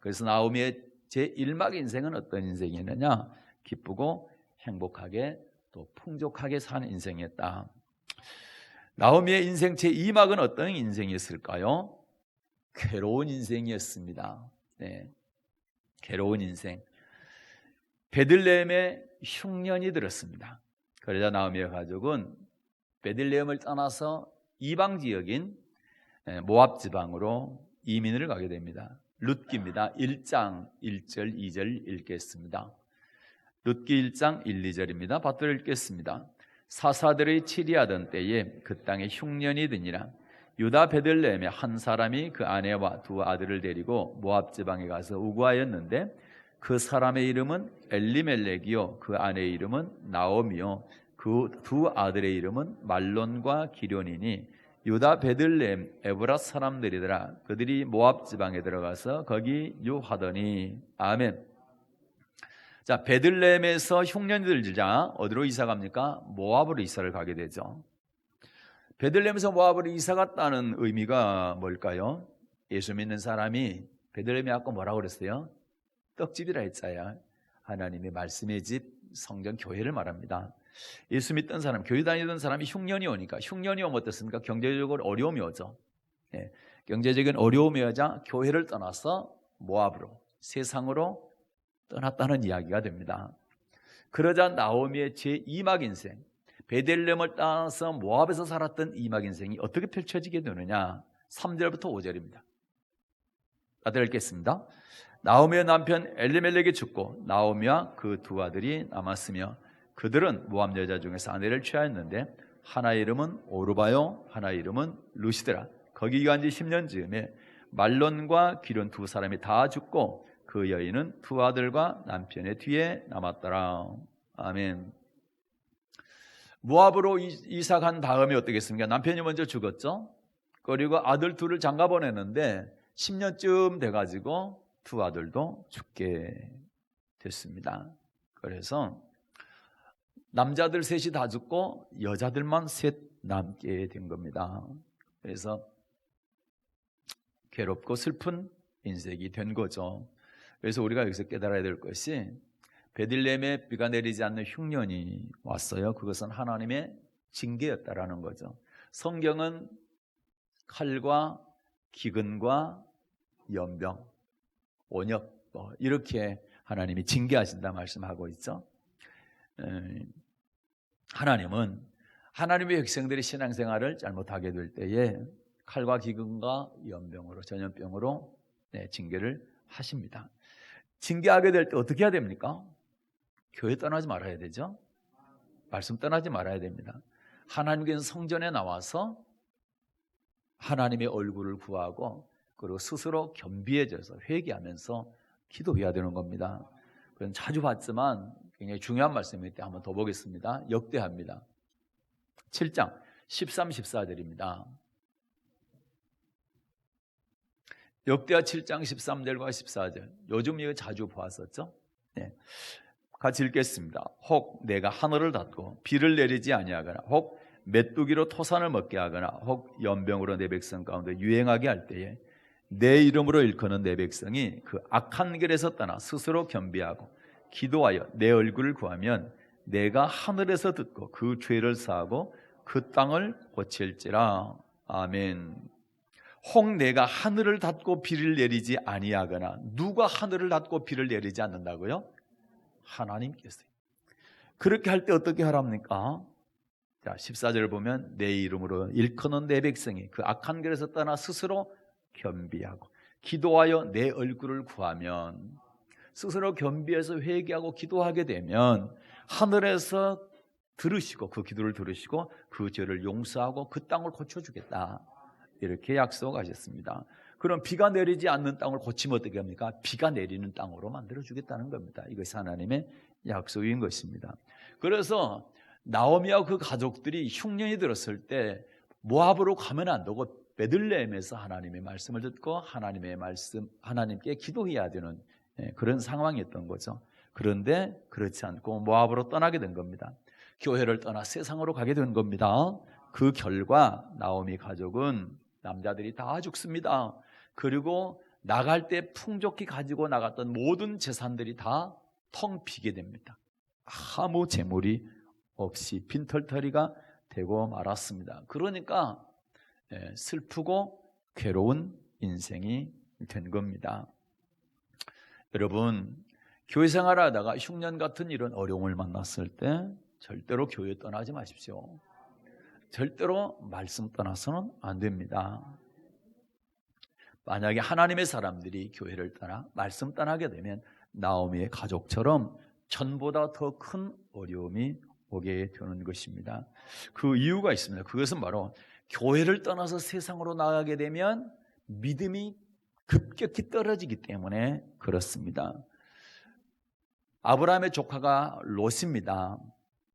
그래서 나오미의 제1막 인생은 어떤 인생이었느냐? 기쁘고 행복하게 또 풍족하게 사는 인생이었다. 나오미의 인생 제2막은 어떤 인생이었을까요? 괴로운 인생이었습니다. 네, 괴로운 인생. 베들레헴에 흉년이 들었습니다. 그러자 나오미의 가족은 베들레헴을 떠나서 이방 지역인 모압 지방으로 이민을 가게 됩니다. 룻기입니다. 1장 1절 2절 읽겠습니다. 룻기 1장 1, 2절입니다. 받들어 읽겠습니다. 사사들의 치리하던 때에 그 땅에 흉년이 드니라. 유다 베들레헴에 한 사람이 그 아내와 두 아들을 데리고 모압 지방에 가서 우거하였는데 그 사람의 이름은 엘리멜렉이요 그 아내의 이름은 나오미요 그 두 아들의 이름은 말론과 기련이니 유다 베들레헴 에브라 사람들이더라. 그들이 모압 지방에 들어가서 거기 유하더니. 아멘. 자, 베들레헴에서 흉년이 들자 어디로 이사 갑니까? 모압으로 이사를 가게 되죠. 베들레헴에서 모압으로 이사 갔다는 의미가 뭘까요? 예수 믿는 사람이 베들레헴에 아까 뭐라고 그랬어요? 떡집이라 했잖아요. 하나님의 말씀의 집, 성전, 교회를 말합니다. 예수 믿던 사람, 교회 다니던 사람이 흉년이 오니까, 흉년이 오면 어떻습니까? 경제적으로 어려움이 오죠. 예, 경제적인 어려움이 오자 교회를 떠나서 모압으로, 세상으로 떠났다는 이야기가 됩니다. 그러자 나오미의 제2막 인생, 베들레헴을 떠나서 모압에서 살았던 2막 인생이 어떻게 펼쳐지게 되느냐? 3절부터 5절입니다. 다들 읽겠습니다. 나오미의 남편 엘리멜렉이 죽고 나오미와 그 두 아들이 남았으며 그들은 모압 여자 중에서 아내를 취하였는데 하나의 이름은 오르바요 하나의 이름은 루시드라. 거기 간 지 10년 즈음에 말론과 기련 두 사람이 다 죽고 그 여인은 두 아들과 남편의 뒤에 남았더라. 아멘. 모압으로 이사 간 다음에 어떻겠습니까? 남편이 먼저 죽었죠. 그리고 아들 둘을 장가 보내는데 10년쯤 돼가지고 두 아들도 죽게 됐습니다. 그래서 남자들 셋이 다 죽고 여자들만 셋 남게 된 겁니다. 그래서 괴롭고 슬픈 인생이 된 거죠. 그래서 우리가 여기서 깨달아야 될 것이 베들레헴에 비가 내리지 않는 흉년이 왔어요. 그것은 하나님의 징계였다라는 거죠. 성경은 칼과 기근과 연병, 온역 이렇게 하나님이 징계하신다 말씀하고 있죠. 하나님은 하나님의 백성들이 신앙생활을 잘못하게 될 때에 칼과 기근과 연병으로 전염병으로 징계를 하십니다. 징계하게 될 때 어떻게 해야 됩니까? 교회 떠나지 말아야 되죠. 말씀 떠나지 말아야 됩니다. 하나님께서 성전에 나와서 하나님의 얼굴을 구하고 그리고 스스로 겸비해져서 회개하면서 기도해야 되는 겁니다. 그건 자주 봤지만 굉장히 중요한 말씀일 때 한번 더 보겠습니다. 역대합니다. 7장 13, 14절입니다. 역대하 7장 13절과 14절. 요즘 이거 자주 보았었죠? 네. 같이 읽겠습니다. 혹 내가 하늘을 닫고 비를 내리지 아니하거나 혹 메뚜기로 토산을 먹게 하거나 혹 연병으로 내 백성 가운데 유행하게 할 때에 내 이름으로 일컫는 내 백성이 그 악한 길에서 떠나 스스로 겸비하고 기도하여 내 얼굴을 구하면 내가 하늘에서 듣고 그 죄를 사하고 그 땅을 고칠지라. 아멘. 혹 내가 하늘을 닫고 비를 내리지 아니하거나. 누가 하늘을 닫고 비를 내리지 않는다고요? 하나님께서요. 그렇게 할 때 어떻게 하랍니까? 자, 14절 보면 내 이름으로 일컫는 내 백성이 그 악한 길에서 떠나 스스로 겸비하고 기도하여 내 얼굴을 구하면, 스스로 겸비해서 회개하고 기도하게 되면 하늘에서 들으시고 그 기도를 들으시고 그 죄를 용서하고 그 땅을 고쳐주겠다, 이렇게 약속하셨습니다. 그럼 비가 내리지 않는 땅을 고치면 어떻게 합니까? 비가 내리는 땅으로 만들어주겠다는 겁니다. 이것이 하나님의 약속인 것입니다. 그래서 나오미와 그 가족들이 흉년이 들었을 때 모압으로 가면 안 되고 베들레헴에서 하나님의 말씀을 듣고 하나님의 말씀, 하나님께 기도해야 되는 그런 상황이었던 거죠. 그런데 그렇지 않고 모압으로 떠나게 된 겁니다. 교회를 떠나 세상으로 가게 된 겁니다. 그 결과 나오미 가족은 남자들이 다 죽습니다. 그리고 나갈 때 풍족히 가지고 나갔던 모든 재산들이 다 텅 비게 됩니다. 아무 재물이 없이 빈털터리가 되고 말았습니다. 그러니까 슬프고 괴로운 인생이 된 겁니다. 여러분, 교회 생활하다가 흉년 같은 이런 어려움을 만났을 때 절대로 교회 떠나지 마십시오. 절대로 말씀 떠나서는 안 됩니다. 만약에 하나님의 사람들이 교회를 떠나 말씀 떠나게 되면 나오미의 가족처럼 전보다 더 큰 어려움이 오게 되는 것입니다. 그 이유가 있습니다. 그것은 바로 교회를 떠나서 세상으로 나가게 되면 믿음이 급격히 떨어지기 때문에 그렇습니다. 아브라함의 조카가 롯입니다.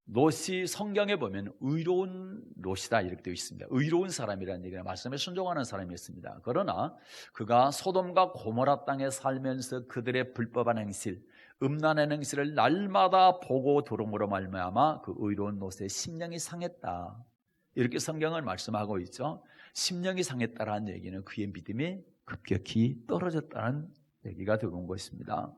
롯이 성경에 보면 의로운 롯이다 이렇게 되어 있습니다. 의로운 사람이라는 얘기는 말씀에 순종하는 사람이었습니다. 그러나 그가 소돔과 고모라 땅에 살면서 그들의 불법한 행실, 음란한 행실을 날마다 보고 들음으로 말미암아 그 의로운 롯의 심령이 상했다. 이렇게 성경을 말씀하고 있죠. 심령이 상했다라는 얘기는 그의 믿음이 급격히 떨어졌다는 얘기가 들어온 것입니다.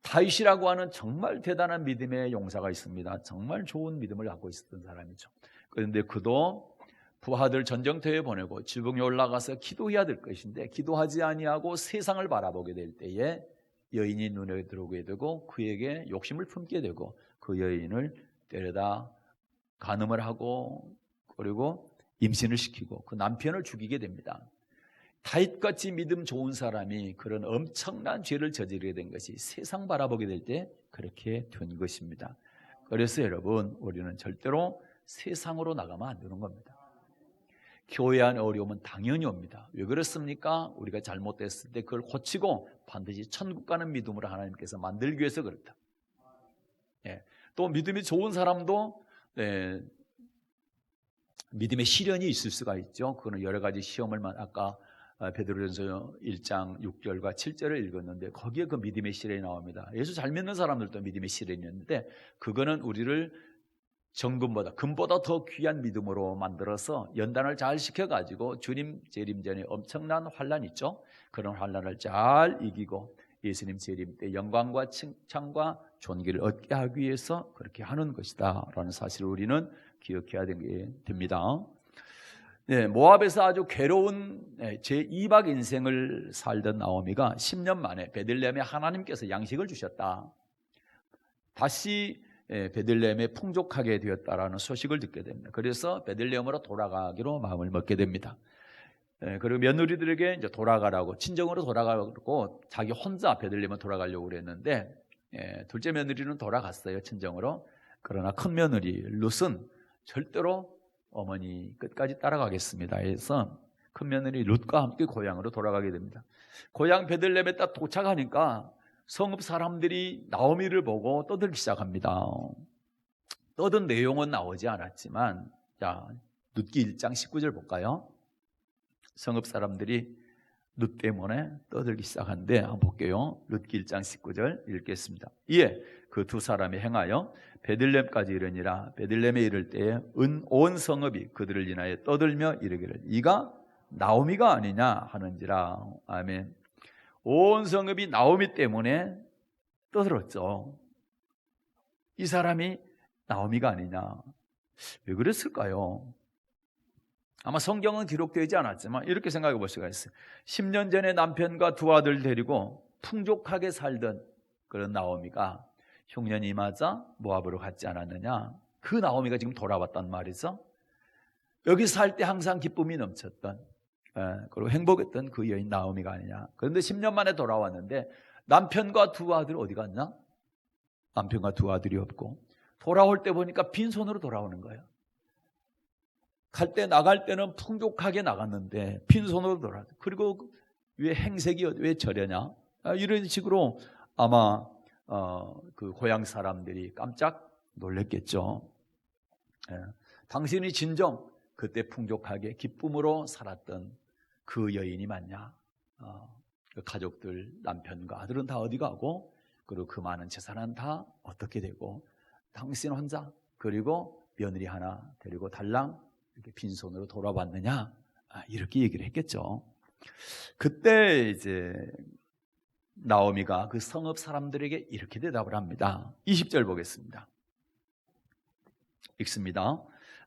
다윗이라고 하는 정말 대단한 믿음의 용사가 있습니다. 정말 좋은 믿음을 갖고 있었던 사람이죠. 그런데 그도 부하들 전쟁터에 보내고 지붕에 올라가서 기도해야 될 것인데 기도하지 아니하고 세상을 바라보게 될 때에 여인이 눈에 들어오게 되고 그에게 욕심을 품게 되고 그 여인을 데려다 간음을 하고 그리고 임신을 시키고 그 남편을 죽이게 됩니다. 다윗같이 믿음 좋은 사람이 그런 엄청난 죄를 저지르게 된 것이 세상 바라보게 될 때 그렇게 된 것입니다. 그래서 여러분, 우리는 절대로 세상으로 나가면 안 되는 겁니다. 교회 안에 어려움은 당연히 옵니다. 왜 그렇습니까? 우리가 잘못됐을 때 그걸 고치고 반드시 천국 가는 믿음으로 하나님께서 만들기 위해서 그렇다. 또 믿음이 좋은 사람도 믿음의 시련이 있을 수가 있죠. 그거는 여러 가지 시험을 아까 베드로전서 1장 6절과 7절을 읽었는데 거기에 그 믿음의 시련이 나옵니다. 예수 잘 믿는 사람들도 믿음의 시련이 있는데 그거는 우리를 금보다 더 귀한 믿음으로 만들어서 연단을 잘 시켜가지고 주님 재림 전에 엄청난 환난이 있죠. 그런 환난을 잘 이기고 예수님 재림 때 영광과 칭찬과 존귀를 얻게 하기 위해서 그렇게 하는 것이다 라는 사실을 우리는 기억해야 됩니다. 모압에서 아주 괴로운 제2박 인생을 살던 나오미가 10년 만에 베들레헴에 하나님께서 양식을 주셨다. 다시 베들레헴에 풍족하게 되었다라는 소식을 듣게 됩니다. 그래서 베들레헴으로 돌아가기로 마음을 먹게 됩니다. 그리고 며느리들에게 이제 돌아가라고 친정으로 돌아가고 자기 혼자 베들레헴으로 돌아가려고 그랬는데 둘째 며느리는 돌아갔어요, 친정으로. 그러나 큰 며느리 룻은 절대로 어머니 끝까지 따라가겠습니다 해서 큰 며느리 룻과 함께 고향으로 돌아가게 됩니다. 고향 베들레헴에 딱 도착하니까 성읍 사람들이 나오미를 보고 떠들기 시작합니다. 떠든 내용은 나오지 않았지만 자, 룻기 1장 19절 볼까요? 성읍 사람들이 룻 때문에 떠들기 시작한데 한번 볼게요. 룻기 1장 19절 읽겠습니다. 이에 그 두 사람이 행하여 베들레헴까지 이르니라. 베들레헴에 이를 때에 온 성읍이 그들을 인하여 떠들며 이르기를 이가 나오미가 아니냐 하는지라. 아멘. 온 성읍이 나오미 때문에 떠들었죠. 이 사람이 나오미가 아니냐. 왜 그랬을까요? 아마 성경은 기록되지 않았지만 이렇게 생각해 볼 수가 있어요. 10년 전에 남편과 두 아들 데리고 풍족하게 살던 그런 나오미가 흉년이 임하자 모압으로 갔지 않았느냐. 그 나오미가 지금 돌아왔단 말이죠. 여기 살 때 항상 기쁨이 넘쳤던 그리고 행복했던 그 여인 나오미가 아니냐. 그런데 10년 만에 돌아왔는데 남편과 두 아들 어디 갔나? 남편과 두 아들이 없고 돌아올 때 보니까 빈손으로 돌아오는 거예요. 갈 때 나갈 때는 풍족하게 나갔는데 빈손으로 돌아왔어요. 그리고 왜 행색이 왜 저려냐? 이런 식으로 아마 그 고향 사람들이 깜짝 놀랐겠죠. 당신이 진정 그때 풍족하게 기쁨으로 살았던 그 여인이 맞냐? 그 가족들 남편과 아들은 다 어디 가고 그리고 그 많은 재산은 다 어떻게 되고 당신 혼자 그리고 며느리 하나 데리고 달랑 이렇게 빈손으로 돌아왔느냐? 이렇게 얘기를 했겠죠. 그때 이제 나오미가 그 성읍 사람들에게 이렇게 대답을 합니다. 20절 보겠습니다. 읽습니다.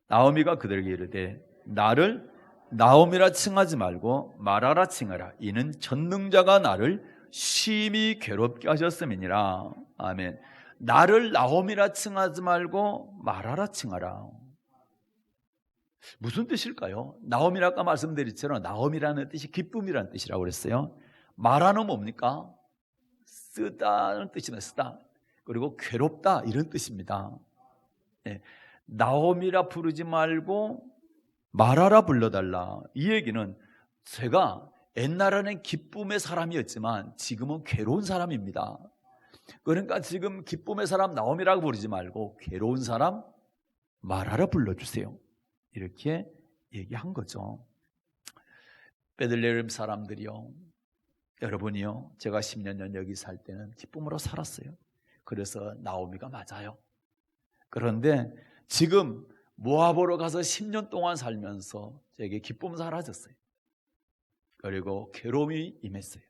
나오미가 그들에게 이르되 나를 나오미라 칭하지 말고 마라라 칭하라. 이는 전능자가 나를 심히 괴롭게 하셨음이니라. 아멘. 나를 나오미라 칭하지 말고 마라라 칭하라. 무슨 뜻일까요? 나오미라 아까 말씀드렸처럼 나오미라는 뜻이 기쁨이라는 뜻이라고 그랬어요. 마라는 뭡니까? 쓰다는 뜻이네. 쓰다. 그리고 괴롭다 이런 뜻입니다. 네. 나오미라 부르지 말고 마라라 불러달라. 이 얘기는 제가 옛날에는 기쁨의 사람이었지만 지금은 괴로운 사람입니다. 그러니까 지금 기쁨의 사람 나오미라고 부르지 말고 괴로운 사람 마라라 불러주세요. 이렇게 얘기한 거죠. 베들레헴 사람들이요, 여러분이요, 제가 10년 전 여기 살 때는 기쁨으로 살았어요. 그래서 나오미가 맞아요. 그런데 지금 모압으로 가서 10년 동안 살면서 제게 기쁨 사라졌어요. 그리고 괴로움이 임했어요.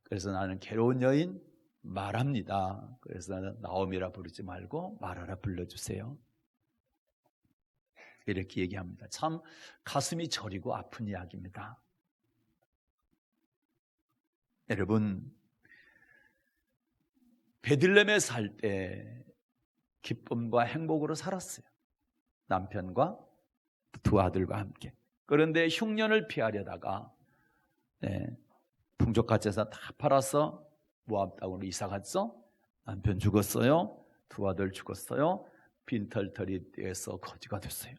그래서 나는 괴로운 여인 말합니다. 그래서 나는 나오미라 부르지 말고 마라라 불러주세요. 이렇게 얘기합니다. 참 가슴이 저리고 아픈 이야기입니다. 여러분, 베들레헴에 살 때 기쁨과 행복으로 살았어요. 남편과 두 아들과 함께. 그런데 흉년을 피하려다가 풍족가채사 다 팔아서 모압 땅으로 이사 갔죠. 남편 죽었어요. 두 아들 죽었어요. 빈털터리 떼서 거지가 됐어요.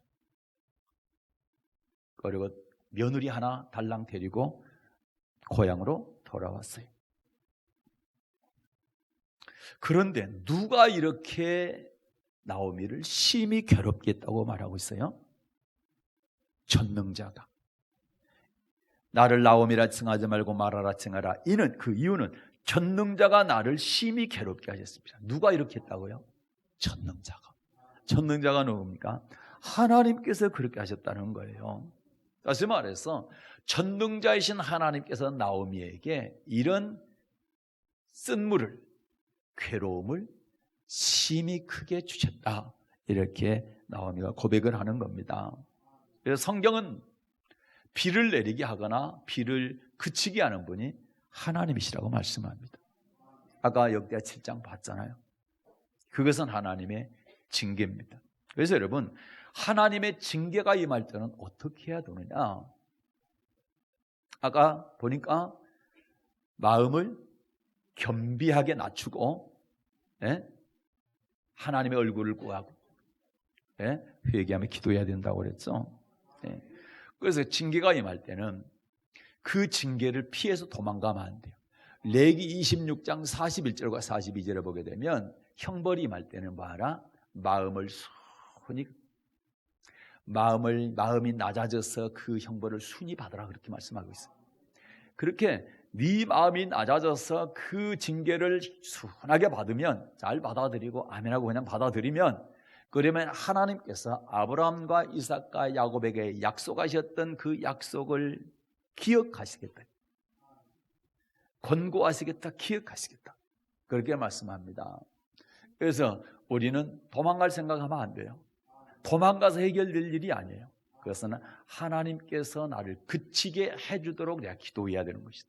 그리고 며느리 하나 달랑 데리고 고향으로 돌아왔어요. 그런데 누가 이렇게 나오미를 심히 괴롭게 했다고 말하고 있어요? 전능자가. 나를 나오미라 칭하지 말고 마라라 칭하라. 그 이유는 전능자가 나를 심히 괴롭게 하셨습니다. 누가 이렇게 했다고요? 전능자가. 전능자가 누굽니까? 하나님께서 그렇게 하셨다는 거예요. 다시 말해서 전능자이신 하나님께서 나오미에게 이런 쓴물을, 괴로움을 심히 크게 주셨다. 이렇게 나오미가 고백을 하는 겁니다. 그래서 성경은 비를 내리게 하거나 비를 그치게 하는 분이 하나님이시라고 말씀합니다. 아까 역대하 7장 봤잖아요. 그것은 하나님의 징계입니다. 그래서 여러분, 하나님의 징계가 임할 때는 어떻게 해야 되느냐? 아까 보니까 마음을 겸비하게 낮추고 하나님의 얼굴을 구하고 회개하며 기도해야 된다고 그랬죠. 그래서 징계가 임할 때는 그 징계를 피해서 도망가면 안 돼요. 레기 26장 41절과 42절을 보게 되면 형벌이 임할 때는 뭐하라? 마음이 낮아져서 그 형벌을 순히 받으라 그렇게 말씀하고 있어요. 그렇게 네 마음이 낮아져서 그 징계를 순하게 받으면, 잘 받아들이고 아멘하고 그냥 받아들이면, 그러면 하나님께서 아브라함과 이삭과 야곱에게 약속하셨던 그 약속을 기억하시겠다, 권고하시겠다, 기억하시겠다, 그렇게 말씀합니다. 그래서 우리는 도망갈 생각하면 안 돼요. 도망가서 해결될 일이 아니에요. 그것은 하나님께서 나를 그치게 해주도록 내가 기도해야 되는 것이다.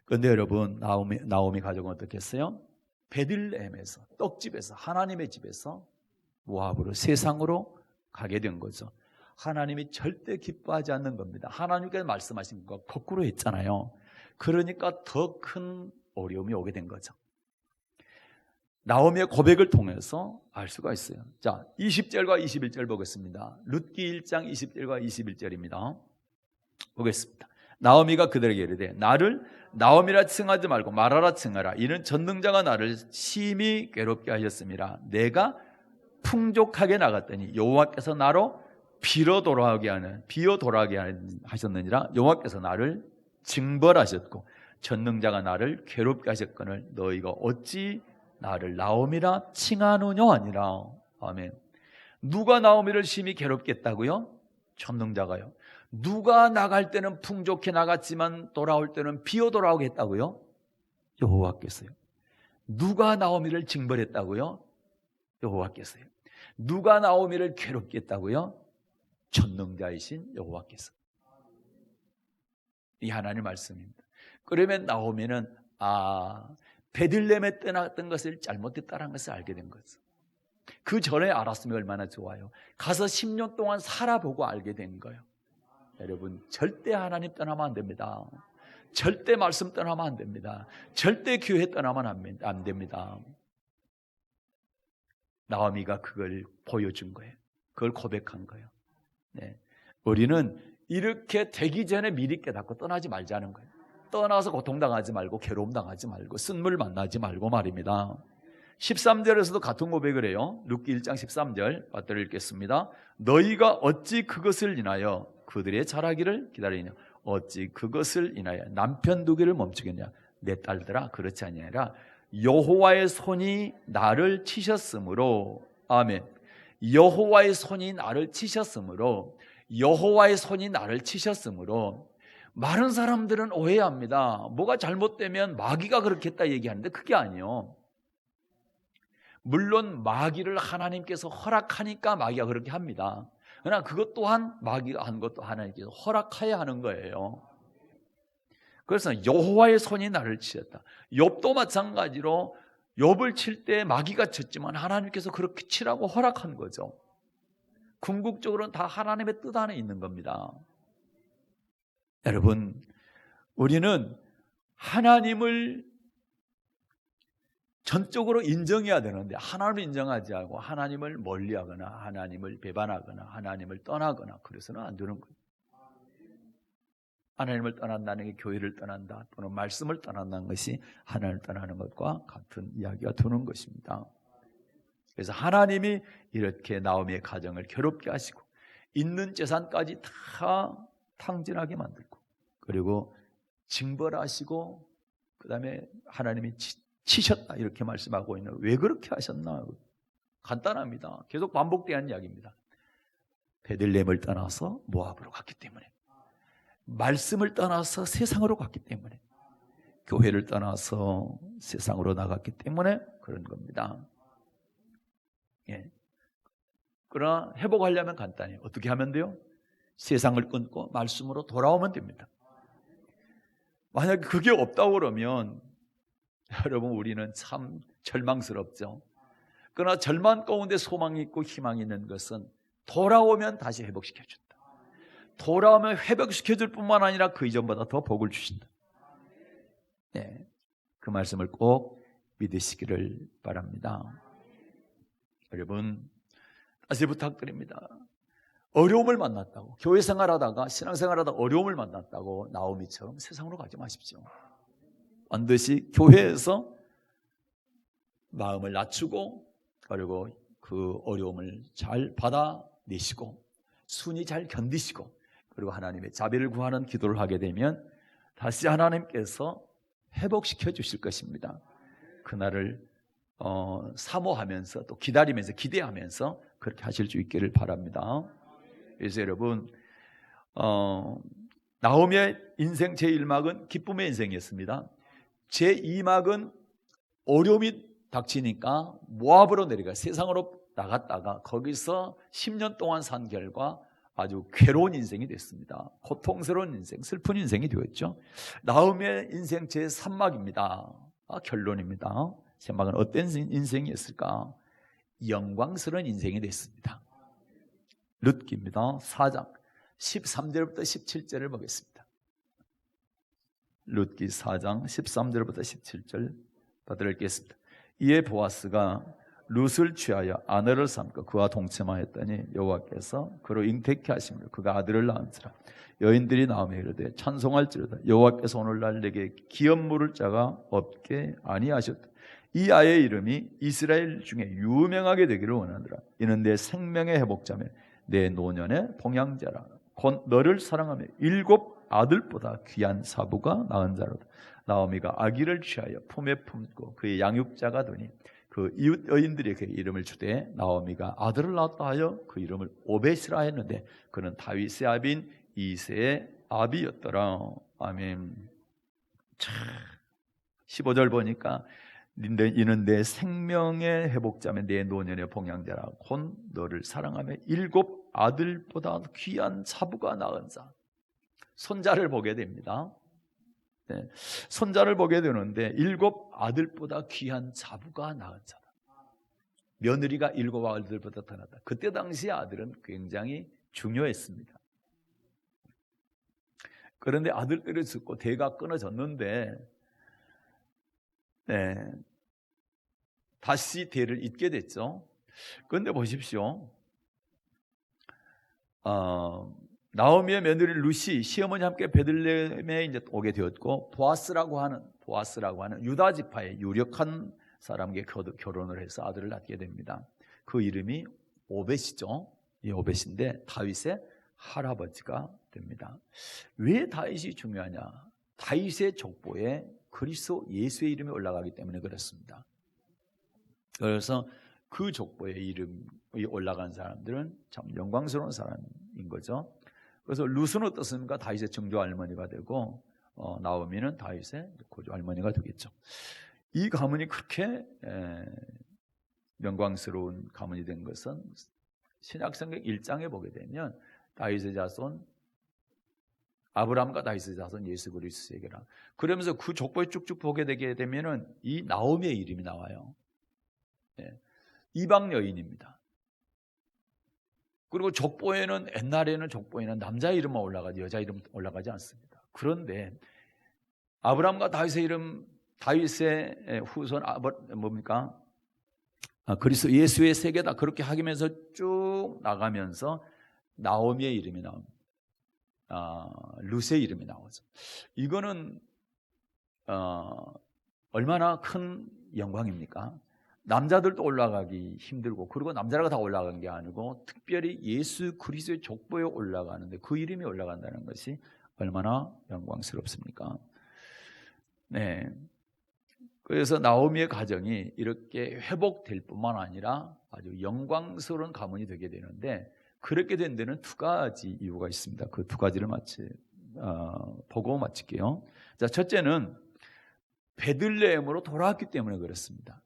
그런데 여러분, 나오미 가족은 어떻게 했어요? 베들레헴에서, 떡집에서, 하나님의 집에서 모압으로, 세상으로 가게 된 거죠. 하나님이 절대 기뻐하지 않는 겁니다. 하나님께서 말씀하신 거 거꾸로 했잖아요. 그러니까 더 큰 어려움이 오게 된 거죠. 나오미의 고백을 통해서 알 수가 있어요. 자, 20절과 21절 보겠습니다. 룻기 1장 20절과 21절입니다. 보겠습니다. 나오미가 그들에게 이르되 나를 나오미라 칭하지 말고 마라라 칭하라. 이는 전능자가 나를 심히 괴롭게 하셨습니다. 내가 풍족하게 나갔더니 여호와께서 나로 비어 돌아가게 하셨느니라. 여호와께서 나를 징벌하셨고 전능자가 나를 괴롭게 하셨거늘 너희가 어찌 나를 나오미라 칭하느냐 아니라. 아멘. 누가 나오미를 심히 괴롭게 했다고요? 전능자가요. 누가 나갈 때는 풍족해 나갔지만 돌아올 때는 비어 돌아오게 했다고요? 여호와께서요. 누가 나오미를 징벌했다고요? 여호와께서요. 누가 나오미를 괴롭게 했다고요? 전능자이신 여호와께서. 이 하나님 말씀입니다. 그러면 나오미는 베들레헴에 떠났던 것을 잘못했다는 것을 알게 된 거죠. 그 전에 알았으면 얼마나 좋아요. 가서 10년 동안 살아보고 알게 된 거예요. 여러분, 절대 하나님 떠나면 안 됩니다. 절대 말씀 떠나면 안 됩니다. 절대 교회 떠나면 안 됩니다. 나오미가 그걸 보여준 거예요. 그걸 고백한 거예요. 네. 우리는 이렇게 되기 전에 미리 깨닫고 떠나지 말자는 거예요. 떠나서 고통당하지 말고 괴로움당하지 말고 쓴물 만나지 말고 말입니다. 13절에서도 같은 고백을 해요. 룻기 1장 13절 받들어 읽겠습니다. 너희가 어찌 그것을 인하여 그들의 자라기를 기다리냐? 어찌 그것을 인하여 남편 두기를 멈추겠냐? 내 딸들아, 그렇지 아니하라. 여호와의 손이 나를 치셨으므로. 아멘. 여호와의 손이 나를 치셨으므로. 여호와의 손이 나를 치셨으므로. 많은 사람들은 오해합니다. 뭐가 잘못되면 마귀가 그렇게 했다 얘기하는데 그게 아니에요. 물론 마귀를 하나님께서 허락하니까 마귀가 그렇게 합니다. 그러나 그것 또한 마귀가 한 것도 하나님께서 허락하여야 하는 거예요. 그래서 여호와의 손이 나를 치셨다. 욥도 마찬가지로 욥을 칠 때 마귀가 쳤지만 하나님께서 그렇게 치라고 허락한 거죠. 궁극적으로는 다 하나님의 뜻 안에 있는 겁니다. 여러분, 우리는 하나님을 전적으로 인정해야 되는데 하나님을 인정하지 않고 하나님을 멀리하거나 하나님을 배반하거나 하나님을 떠나거나 그래서는 안 되는 거예요. 하나님을 떠난다는 게 교회를 떠난다 또는 말씀을 떠난다는 것이 하나님을 떠나는 것과 같은 이야기가 되는 것입니다. 그래서 하나님이 이렇게 나오미의 가정을 괴롭게 하시고 있는 재산까지 다 탕진하게 만들고 그리고 징벌하시고 그 다음에 하나님이 치셨다 이렇게 말씀하고 있는 왜 그렇게 하셨나? 간단합니다. 계속 반복되는 이야기입니다. 베들레헴을 떠나서 모압으로 갔기 때문에, 말씀을 떠나서 세상으로 갔기 때문에, 교회를 떠나서 세상으로 나갔기 때문에 그런 겁니다. 예. 그러나 회복하려면 간단해요. 어떻게 하면 돼요? 세상을 끊고 말씀으로 돌아오면 됩니다. 만약에 그게 없다고 그러면 여러분 우리는 참 절망스럽죠. 그러나 절망 가운데 소망이 있고 희망이 있는 것은 돌아오면 다시 회복시켜준다. 돌아오면 회복시켜줄 뿐만 아니라 그 이전보다 더 복을 주신다. 네, 그 말씀을 꼭 믿으시기를 바랍니다. 여러분 다시 부탁드립니다. 어려움을 만났다고, 교회 생활하다가 신앙생활하다가 어려움을 만났다고 나오미처럼 세상으로 가지 마십시오. 반드시 교회에서 마음을 낮추고 그리고 그 어려움을 잘 받아내시고 순히 잘 견디시고 그리고 하나님의 자비를 구하는 기도를 하게 되면 다시 하나님께서 회복시켜 주실 것입니다. 그날을 사모하면서 또 기다리면서 기대하면서 그렇게 하실 수 있기를 바랍니다. 그래서 여러분 나오미의 인생 제1막은 기쁨의 인생이었습니다. 제2막은 어려움이 닥치니까 모압으로 내려가 세상으로 나갔다가 거기서 10년 동안 산 결과 아주 괴로운 인생이 됐습니다. 고통스러운 인생, 슬픈 인생이 되었죠. 나오미의 인생 제3막입니다. 결론입니다. 제3막은 어떤 인생이었을까? 영광스러운 인생이 됐습니다. 룻기입니다. 4장 13절부터 17절을 보겠습니다. 룻기 4장 13절부터 17절 받들어 읽겠습니다. 이에 보아스가 룻을 취하여 아내를 삼고 그와 동침하였더니 여호와께서 그로 잉태케 하심으로 그가 아들을 낳은지라. 여인들이 나오미에 이르되 찬송할지로다 여호와께서 오늘날 내게 기업 물을 자가 없게 아니하셨다. 이 아이의 이름이 이스라엘 중에 유명하게 되기를 원하노라. 이는 내 생명의 회복자며 내 노년의 봉양자라. 곧 너를 사랑하며 7 아들보다 귀한 사부가 낳은 자로다. 나오미가 아기를 취하여 품에 품고 그의 양육자가 되니 그 이웃 여인들이 그의 이름을 주되 나오미가 아들을 낳았다 하여 그 이름을 오벳이라 했는데 그는 다윗의 아비인 이새의 아비였더라. 아멘. 15절 보니까 이는 내 생명의 회복자며 내 노년의 봉양자라. 곧 너를 사랑하며 7 아들보다 귀한 자부가 낳은 자. 손자를 보게 됩니다. 네, 손자를 보게 되는데 7 아들보다 귀한 자부가 낳은 자다. 며느리가 7 아들보다 더 낫다. 그때 당시 아들은 굉장히 중요했습니다. 그런데 아들들이 죽고 대가 끊어졌는데 네, 다시 대를 잇게 됐죠. 그런데 보십시오. 나오미의 며느리 루시 시어머니 함께 베들레헴에 이제 오게 되었고 보아스라고 하는 유다 지파의 유력한 사람에게 결혼을 해서 아들을 낳게 됩니다. 그 이름이 오벳이죠. 이 오벳인데 다윗의 할아버지가 됩니다. 왜 다윗이 중요하냐? 다윗의 족보에 그리스도 예수의 이름이 올라가기 때문에 그렇습니다. 그래서 그 족보에 이름이 올라간 사람들은 참 영광스러운 사람인 거죠. 그래서 룻은 어떻습니까? 다윗의 증조 할머니가 되고 나오미는 다윗의 고조 할머니가 되겠죠. 이 가문이 그렇게 영광스러운 가문이 된 것은 신약성경 1장에 보게 되면 다윗의 자손 아브라함과 다윗의 자손 예수 그리스도에게라. 그러면서 그 족보에 쭉쭉 보게 되게 되면은 이 나오미의 이름이 나와요. 이방 여인입니다. 그리고 족보에는 옛날에는 족보에는 남자 이름만 올라가지 여자 이름 올라가지 않습니다. 그런데 아브라함과 다윗의 이름, 다윗의 후손 뭡니까? 그리스도 예수의 세계다 그렇게 하면서 쭉 나가면서 나오미의 이름이 나옵니다. 룻의 이름이 나오죠. 이거는 얼마나 큰 영광입니까? 남자들도 올라가기 힘들고 그리고 남자가 다 올라간 게 아니고 특별히 예수 그리스도의 족보에 올라가는데 그 이름이 올라간다는 것이 얼마나 영광스럽습니까? 네. 그래서 나오미의 가정이 이렇게 회복될 뿐만 아니라 아주 영광스러운 가문이 되게 되는데 그렇게 된 데는 2가지 이유가 있습니다. 그 2가지를 보고 마칠게요. 자, 첫째는 베들레헴으로 돌아왔기 때문에 그렇습니다.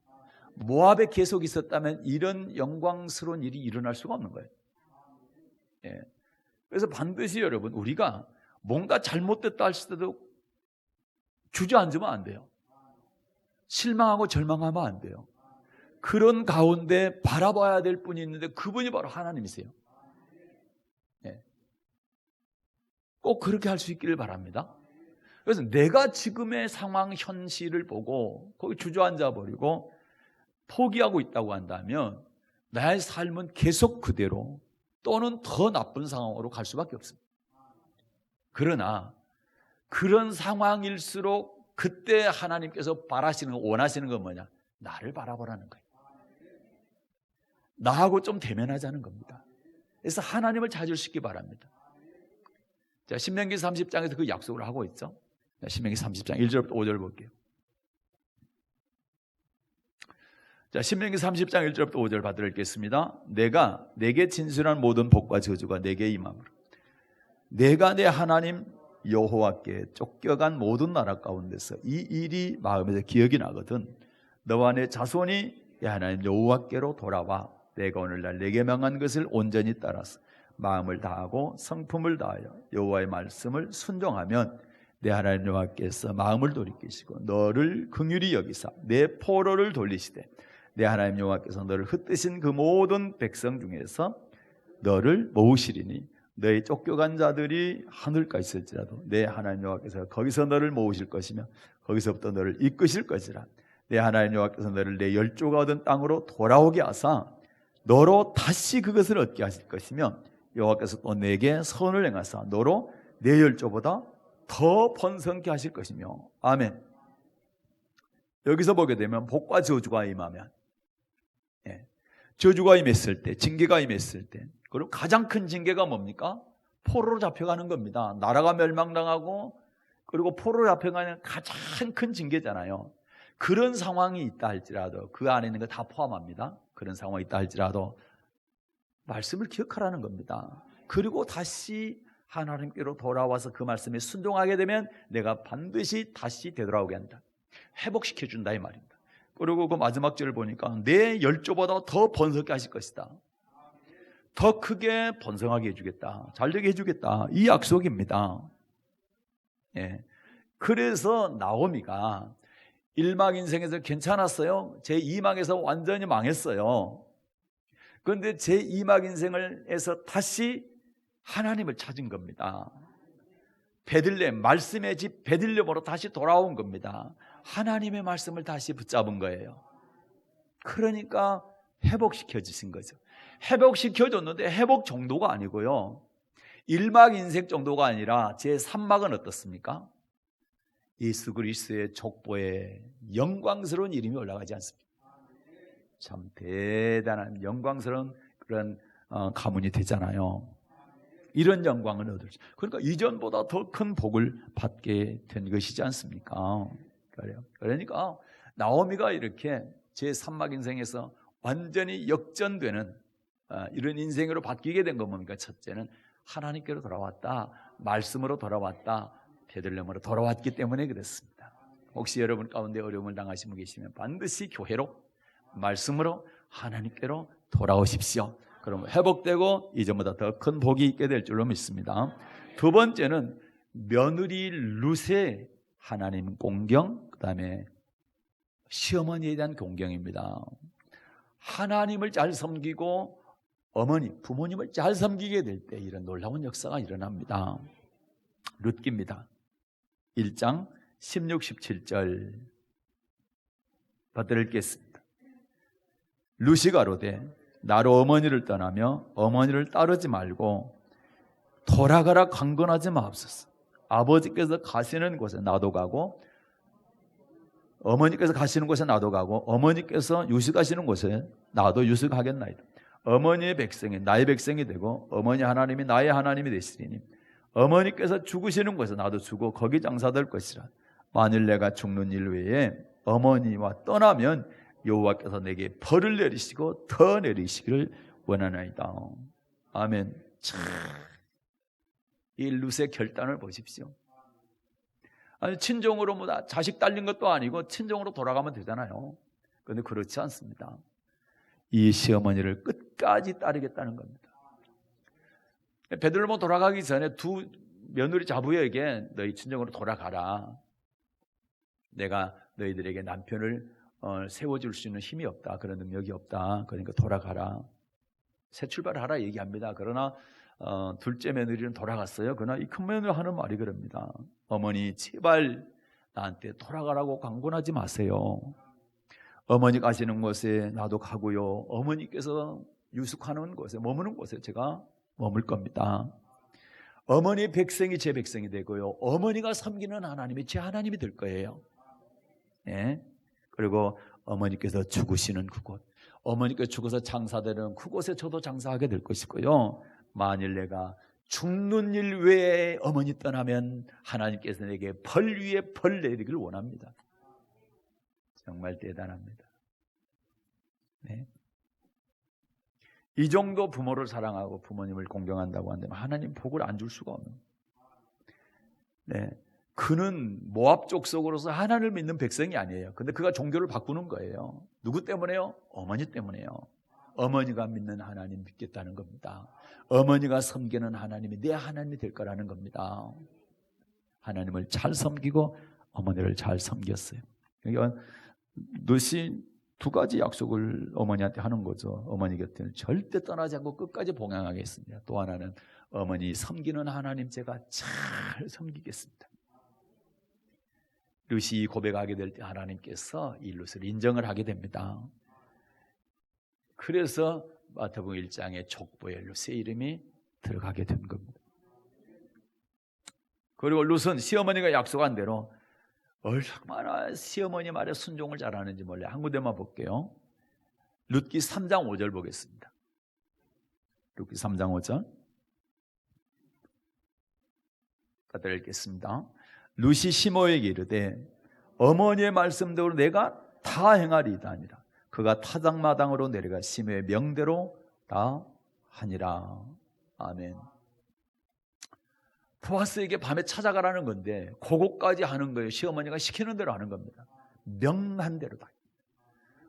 모압에 계속 있었다면 이런 영광스러운 일이 일어날 수가 없는 거예요. 예. 그래서 반드시 여러분 우리가 뭔가 잘못됐다 할지라도 주저앉으면 안 돼요. 실망하고 절망하면 안 돼요. 그런 가운데 바라봐야 될 분이 있는데 그분이 바로 하나님이세요. 예. 꼭 그렇게 할 수 있기를 바랍니다. 그래서 내가 지금의 상황 현실을 보고 거기 주저앉아 버리고 포기하고 있다고 한다면 나의 삶은 계속 그대로 또는 더 나쁜 상황으로 갈 수밖에 없습니다. 그러나 그런 상황일수록 그때 하나님께서 원하시는 건 뭐냐? 나를 바라보라는 거예요. 나하고 좀 대면하자는 겁니다. 그래서 하나님을 찾으시기 바랍니다. 자, 신명기 30장에서 그 약속을 하고 있죠. 자, 신명기 30장 1절부터 5절 볼게요. 자, 신명기 30장 1절부터 5절 받들어 읽겠습니다. 내가 내게 진술한 모든 복과 저주가 내게 임함으로 내가 내 하나님 여호와께 쫓겨간 모든 나라 가운데서 이 일이 마음에서 기억이 나거든 너와 내 자손이 내 하나님 여호와께로 돌아와 내가 오늘날 내게 명한 것을 온전히 따라서 마음을 다하고 성품을 다하여 여호와의 말씀을 순종하면 내 하나님 여호와께서 마음을 돌이키시고 너를 긍휼히 여기사 내 포로를 돌리시되 내 하나님 여호와께서 너를 흩으신 그 모든 백성 중에서 너를 모으시리니 너희 쫓겨간 자들이 하늘까지 있을지라도 내 하나님 여호와께서 거기서 너를 모으실 것이며 거기서부터 너를 이끄실 것이라. 내 하나님 여호와께서 너를 내 열조가 얻은 땅으로 돌아오게 하사 너로 다시 그것을 얻게 하실 것이며 여호와께서 또 내게 선을 행하사 너로 내 열조보다 더 번성케 하실 것이며. 아멘. 여기서 보게 되면 복과 저주가 임하면 저주가 임했을 때, 징계가 임했을 때, 그리고 가장 큰 징계가 뭡니까? 포로로 잡혀가는 겁니다. 나라가 멸망당하고 그리고 포로로 잡혀가는 가장 큰 징계잖아요. 그런 상황이 있다 할지라도 그 안에 있는 거 다 포함합니다. 그런 상황이 있다 할지라도 말씀을 기억하라는 겁니다. 그리고 다시 하나님께로 돌아와서 그 말씀에 순종하게 되면 내가 반드시 다시 되돌아오게 한다. 회복시켜 준다 이 말입니다. 그리고 그 마지막 절을 보니까 내 열조보다 더 번성하게 하실 것이다. 더 크게 번성하게 해주겠다. 잘되게 해주겠다. 이 약속입니다. 예. 그래서 나오미가 1막 인생에서 괜찮았어요. 제 2막에서 완전히 망했어요. 그런데 제 2막 인생에서 다시 하나님을 찾은 겁니다. 베들레헴, 말씀의 집 베들레헴으로 다시 돌아온 겁니다. 하나님의 말씀을 다시 붙잡은 거예요. 그러니까 회복시켜 주신 거죠. 회복시켜 줬는데 회복 정도가 아니고요, 1막 인생 정도가 아니라 제 3막은 어떻습니까? 예수 그리스도의 족보에 영광스러운 이름이 올라가지 않습니까? 참 대단한 영광스러운 그런 가문이 되잖아요. 이런 영광을 얻을 수, 그러니까 이전보다 더 큰 복을 받게 된 것이지 않습니까? 그러니까 나오미가 이렇게 제3막 인생에서 완전히 역전되는 이런 인생으로 바뀌게 된 건 뭡니까? 첫째는 하나님께로 돌아왔다, 말씀으로 돌아왔다, 베들레헴으로 돌아왔기 때문에 그렇습니다. 혹시 여러분 가운데 어려움을 당하신 분 계시면 반드시 교회로, 말씀으로, 하나님께로 돌아오십시오. 그럼 회복되고 이전보다 더 큰 복이 있게 될 줄로 믿습니다. 두 번째는 며느리 룻의 하나님 공경, 그 다음에 시어머니에 대한 공경입니다. 하나님을 잘 섬기고 어머니, 부모님을 잘 섬기게 될 때 이런 놀라운 역사가 일어납니다. 룻기입니다. 1장 16, 17절 받들어 읽겠습니다. 룻이 가로되 나로 어머니를 떠나며 어머니를 따르지 말고 돌아가라 강건하지 마옵소서. 아버지께서 가시는 곳에 나도 가고 어머니께서 가시는 곳에 나도 가고 어머니께서 유식하시는 곳에 나도 유식하겠나이다. 어머니의 백성이 나의 백성이 되고 어머니 하나님이 나의 하나님이 되시리니 어머니께서 죽으시는 곳에 나도 죽어 거기 장사될 것이라. 만일 내가 죽는 일 외에 어머니와 떠나면 여호와께서 내게 벌을 내리시고 더 내리시기를 원하나이다. 아멘. 참, 이 룻의 결단을 보십시오. 아니, 친정으로 뭐 자식 딸린 것도 아니고 친정으로 돌아가면 되잖아요. 그런데 그렇지 않습니다. 이 시어머니를 끝까지 따르겠다는 겁니다. 베들레헴 돌아가기 전에 두 며느리 자부에게 너희 친정으로 돌아가라. 내가 너희들에게 남편을 세워줄 수 있는 힘이 없다. 그런 능력이 없다. 그러니까 돌아가라. 새 출발하라 얘기합니다. 그러나 둘째 며느리는 돌아갔어요. 그러나 이 큰 며느리 하는 말이 그럽니다. 어머니 제발 나한테 돌아가라고 강권하지 마세요. 어머니 가시는 곳에 나도 가고요, 어머니께서 유숙하는 곳에 머무는 곳에 제가 머물 겁니다. 어머니 백성이 제 백성이 되고요, 어머니가 섬기는 하나님이 제 하나님이 될 거예요. 예? 그리고 어머니께서 죽으시는 그곳, 어머니께서 죽어서 장사되는 그곳에 저도 장사하게 될 것이고요, 만일 내가 죽는 일 외에 어머니 떠나면 하나님께서 내게 벌 위에 벌 내리기를 원합니다. 정말 대단합니다. 네. 이 정도 부모를 사랑하고 부모님을 공경한다고 한다면 하나님 복을 안 줄 수가 없는. 네. 그는 모압 족속으로서 하나님을 믿는 백성이 아니에요. 근데 그가 종교를 바꾸는 거예요. 누구 때문에요? 어머니 때문에요. 어머니가 믿는 하나님 믿겠다는 겁니다. 어머니가 섬기는 하나님이 내 하나님이 될 거라는 겁니다. 하나님을 잘 섬기고 어머니를 잘 섬겼어요. 그러니까 룻이 두 가지 약속을 어머니한테 하는 거죠. 어머니 곁에는 절대 떠나지 않고 끝까지 봉양하겠습니다. 또 하나는 어머니 섬기는 하나님 제가 잘 섬기겠습니다. 룻이 고백하게 될 때 하나님께서 이 룻을 인정을 하게 됩니다. 그래서 마태복음 1장에 족보에 룻의 이름이 들어가게 된 겁니다. 그리고 룻은 시어머니가 약속한 대로 얼마나 시어머니 말에 순종을 잘하는지 몰라요. 한 군데만 볼게요. 룻기 3장 5절 보겠습니다. 룻기 3장 5절 갖다 읽겠습니다. 룻이 시므에게 이르되 어머니의 말씀대로 내가 다 행하리이다 하니라. 그가 타작마당으로 내려가 시므의 명대로 다 하니라. 아멘. 보아스에게 밤에 찾아가라는 건데 그것까지 하는 거예요. 시어머니가 시키는 대로 하는 겁니다. 명한 대로 다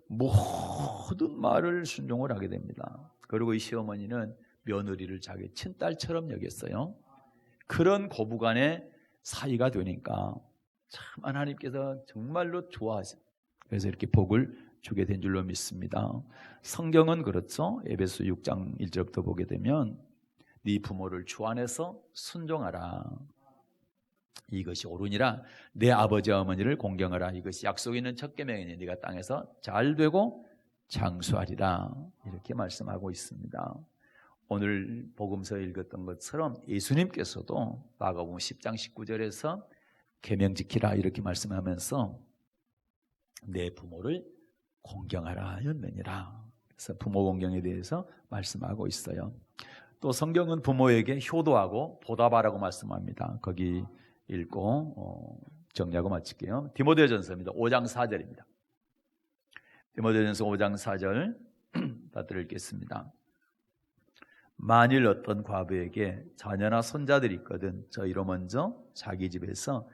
모든 말을 순종을 하게 됩니다. 그리고 이 시어머니는 며느리를 자기 친딸처럼 여겼어요. 그런 고부간의 사이가 되니까 참 하나님께서 정말로 좋아하세요. 그래서 이렇게 복을 주게 된 줄로 믿습니다. 성경은 그렇죠. 에베소 6장 1절부터 보게 되면 네 부모를 주 안에서 순종하라. 이것이 옳으니라. 내 아버지와 어머니를 공경하라. 이것이 약속 있는 첫 계명이니 네가 땅에서 잘 되고 장수하리라. 이렇게 말씀하고 있습니다. 오늘 복음서 읽었던 것처럼 예수님께서도 마가복음 10장 19절에서 계명 지키라 이렇게 말씀하면서 내 부모를 공경하라 였느니라. 그래서 부모 공경에 대해서 말씀하고 있어요. 또 성경은 부모에게 효도하고 보답하라고 말씀합니다. 거기 읽고 정리하고 마칠게요. 디모데전서입니다. 5장 4절입니다. 디모데전서 5장 4절 받들어 읽겠습니다. 만일 어떤 과부에게 자녀나 손자들이 있거든 저희로 먼저 자기 집에서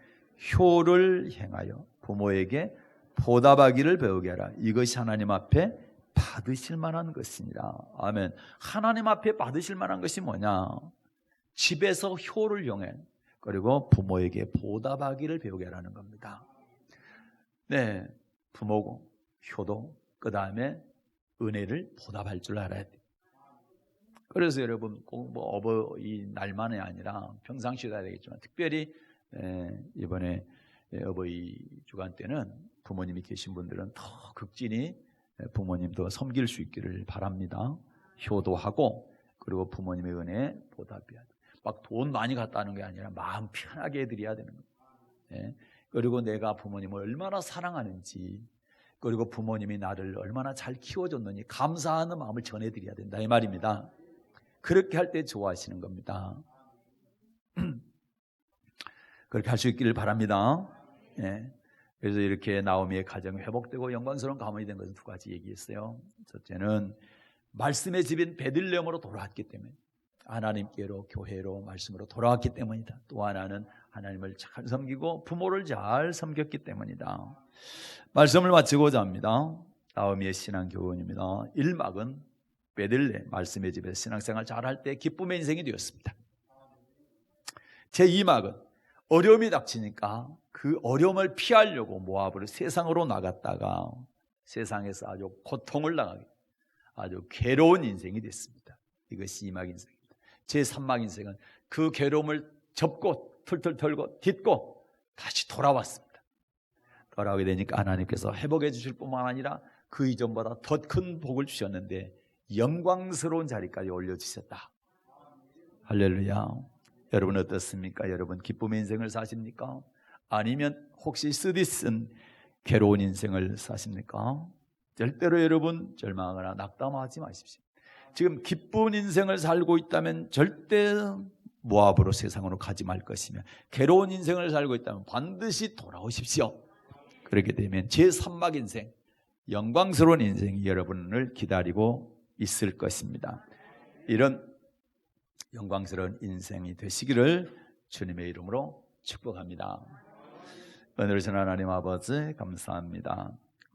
효를 행하여 부모에게 보답하기를 배우게 하라. 이것이 하나님 앞에 받으실 만한 것이니라. 아멘. 하나님 앞에 받으실 만한 것이 뭐냐? 집에서 효를 용해 그리고 부모에게 보답하기를 배우게 하라는 겁니다. 네, 부모고 효도 그 다음에 은혜를 보답할 줄 알아야 돼요. 그래서 여러분 꼭 뭐 어버이 날만이 아니라 평상시도 해야 되겠지만 특별히 이번에 어버이 주간 때는 부모님이 계신 분들은 더 극진히 부모님도 섬길 수 있기를 바랍니다. 효도하고 그리고 부모님의 은혜에 보답해야 돼. 막 돈 많이 갖다는 게 아니라 마음 편하게 해드려야 되는 거예요. 그리고 내가 부모님을 얼마나 사랑하는지 그리고 부모님이 나를 얼마나 잘 키워줬느니 감사하는 마음을 전해드려야 된다 이 말입니다. 그렇게 할 때 좋아하시는 겁니다. 그렇게 할 수 있기를 바랍니다. 그래서 이렇게 나오미의 가정이 회복되고 영광스러운 가문이 된 것은 두 가지 얘기했어요. 첫째는 말씀의 집인 베들레헴으로 돌아왔기 때문에 하나님께로 교회로 말씀으로 돌아왔기 때문이다. 또 하나는 하나님을 잘 섬기고 부모를 잘 섬겼기 때문이다. 말씀을 마치고자 합니다. 나오미의 신앙 교훈입니다. 1막은 베들레헴 말씀의 집에서 신앙생활 잘할 때 기쁨의 인생이 되었습니다. 제2막은 어려움이 닥치니까 그 어려움을 피하려고 모압으로 세상으로 나갔다가 세상에서 아주 고통을 당하게 아주 괴로운 인생이 됐습니다. 이것이 2막 인생입니다. 제3막 인생은 그 괴로움을 접고 툴툴 털고 딛고 다시 돌아왔습니다. 돌아오게 되니까 하나님께서 회복해 주실 뿐만 아니라 그 이전보다 더 큰 복을 주셨는데 영광스러운 자리까지 올려주셨다. 할렐루야. 여러분 어떻습니까? 여러분 기쁨의 인생을 사십니까? 아니면 혹시 쓰디쓴 괴로운 인생을 사십니까? 절대로 여러분 절망하거나 낙담하지 마십시오. 지금 기쁜 인생을 살고 있다면 절대 모압으로 세상으로 가지 말 것이며 괴로운 인생을 살고 있다면 반드시 돌아오십시오. 그렇게 되면 제3막 인생 영광스러운 인생이 여러분을 기다리고 있을 것입니다. 이런 영광스러운 인생이 되시기를 주님의 이름으로 축복합니다. 은혜로우신 하나님 아버지 감사합니다.